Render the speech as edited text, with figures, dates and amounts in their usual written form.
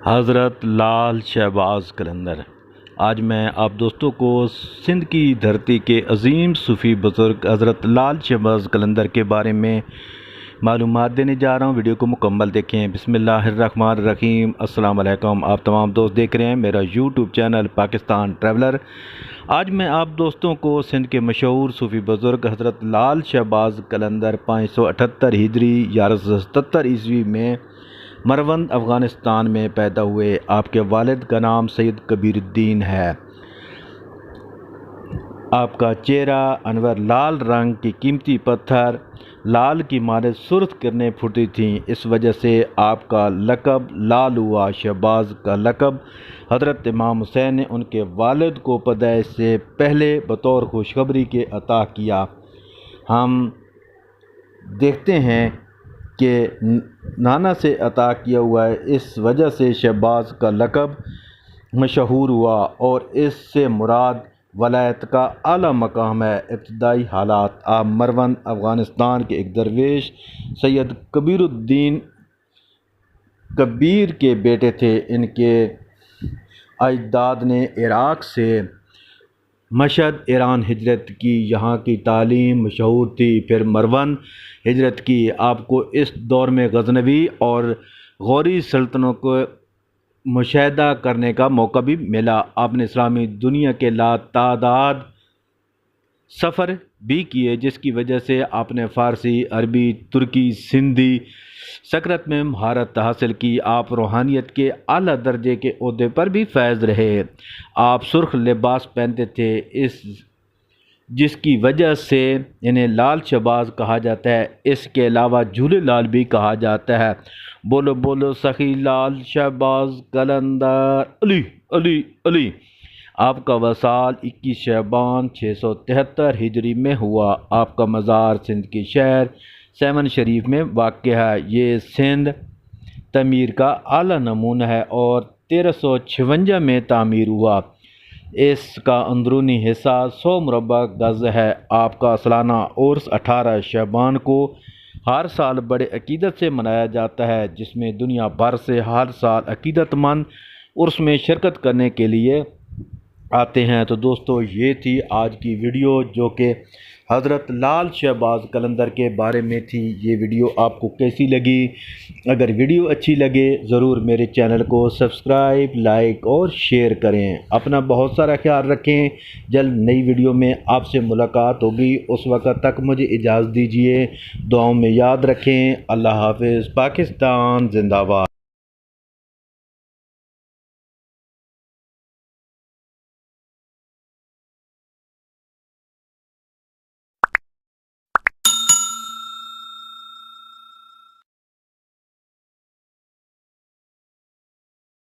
हज़रत लाल शहबाज कलंदर। आज मैं आप दोस्तों को सिंध की धरती के अजीम सूफ़ी बुज़ुर्ग हज़रत लाल शहबाज कलंदर के बारे में मालूमात देने जा रहा हूं। वीडियो को मुकम्मल देखें। बिस्मिल्लाहिर्रहमानिर्रहीम। अस्सलाम वालेकुम। आप तमाम दोस्त देख रहे हैं मेरा यूट्यूब चैनल पाकिस्तान ट्रैवलर। आज मैं आप दोस्तों को सिंध के मशहूर सूफ़ी बुज़ुर्ग हज़रत लाल शहबाज कलंदर 578 हिजरी 1177 ईस्वी में मरवंद अफ़गानिस्तान में पैदा हुए। आपके वालिद का नाम सैयद कबीरुद्दीन है। आपका चेहरा अनवर लाल रंग की कीमती पत्थर लाल की माने सुर्ख किरणें फूटी थीं। इस वजह से आपका लक़ब लाल हुआ। शहबाज का लक़ब हज़रत इमाम हुसैन ने उनके वालिद को पैदाइश से पहले बतौर खुशखबरी के अता किया। हम देखते हैं कि नाना से अता किया हुआ है, इस वजह से शहबाज का लक़ब मशहूर हुआ और इससे मुराद वलायत का आला मकाम है। इब्तदाई हालात। आप मरवंद अफ़गानिस्तान के एक दरवेश सैयद कबीरुद्दीन कबीर के बेटे थे। इनके अजदाद ने इराक़ से मशहद ईरान हिजरत की। यहाँ की तालीम मशहूर थी। फिर मरवंद हिजरत की। आपको इस दौर में गज़नवी और गौरी सल्तनतों को मुशाहिदा करने का मौका भी मिला। आपने इस्लामी दुनिया के लातादाद सफ़र भी किए, जिसकी वजह से आपने फ़ारसी, अरबी, तुर्की, सिंधी, सकरत में महारत हासिल की। आप रूहानियत के आला दर्जे के ओहदे पर भी फैज़ रहे। आप सुर्ख लिबास पहनते थे, जिसकी वजह से इन्हें लाल शहबाज कहा जाता है। इसके अलावा झूले लाल भी कहा जाता है। बोलो बोलो सखी लाल शहबाज कलंदर अली अली अली। आपका वसाल 21 शअबान 673 हिजरी में हुआ। आपका मज़ार सिंध के शहर सेवन शरीफ में वाक़ है। ये सिंध तमीर का आला नमूना है और 1356 में तामीर हुआ। इसका अंदरूनी हिस्सा 100 मुरबा गज़ है। आपका सालाना उर्स 18 शअबान को हर साल बड़े अकीदत से मनाया जाता है, जिसमें दुनिया भर से हर साल अकीदतमंद उर्स में शिरकत करने के लिए आते हैं। तो दोस्तों, ये थी आज की वीडियो जो कि हज़रत लाल शहबाज कलंदर के बारे में थी। ये वीडियो आपको कैसी लगी? अगर वीडियो अच्छी लगे ज़रूर मेरे चैनल को सब्सक्राइब, लाइक और शेयर करें। अपना बहुत सारा ख्याल रखें। जल्द नई वीडियो में आपसे मुलाकात होगी। उस वक़्त तक मुझे इजाज़त दीजिए। दुआओं में याद रखें। अल्लाह हाफ़िज़। पाकिस्तान ज़िंदाबाद।